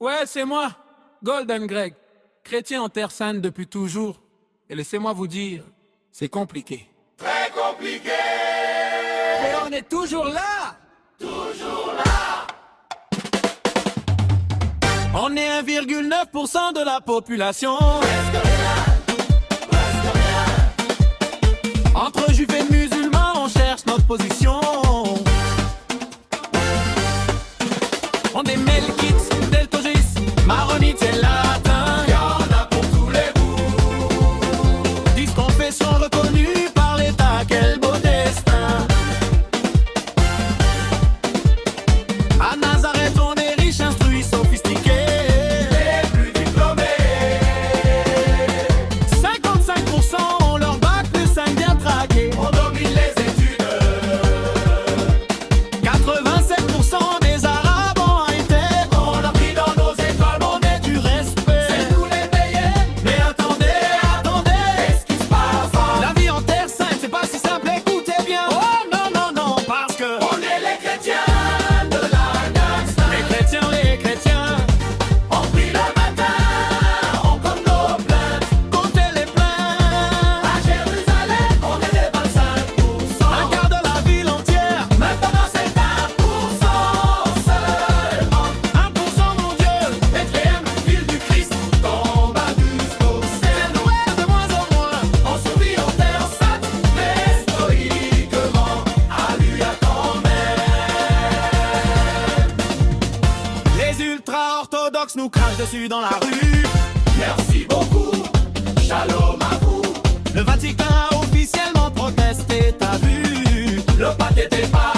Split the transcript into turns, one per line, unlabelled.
Ouais, c'est moi, Golden Greg, chrétien en Terre Sainte depuis toujours. Et laissez-moi vous dire, c'est compliqué.
Très compliqué.
Mais on est toujours là.
Toujours là.
On est 1,9% de la population.
Presque rien. Presque rien.
Entre juifs et musulmans, on cherche notre position. On est melkites, deltogis, maronites et latins.
Y'en a pour tous les goûts.
10 confessions reconnues par l'État, quel beau destin. À Nazareth, on est riches, instruits, sophistiqués.
Les plus diplômés.
55% ont leur bac plus 5 bien traqué.
On domine les études.
87% des Arabes ont été.
On a pris dans nos écoles.
On est du respect.
C'est nous les meilleurs.
Mais attendez,
Qu'est-ce qui se passe?
la vie en Terre Sainte, c'est pas si simple, écoutez bien. Oh non, non, non, parce que
On est les chrétiens de la Nation.
les chrétiens,
On prie le matin, on compte nos plaintes.
comptez les plaintes.
À Jérusalem, on était 25%.
Un quart de la ville entière,
Maintenant c'est 1% seulement.
1% mon Dieu.
Bethléem, ville du Christ, tombe à Busco.
C'est Noël de moins en moins.
On survit en terre sainte, mais stoïquement. Alléluia quand même.
Les ultra-orthodoxes nous crachent dessus dans la rue.
Merci beaucoup, shalom à vous.
Le Vatican a officiellement protesté, t'as vu.
Le pape n'était pas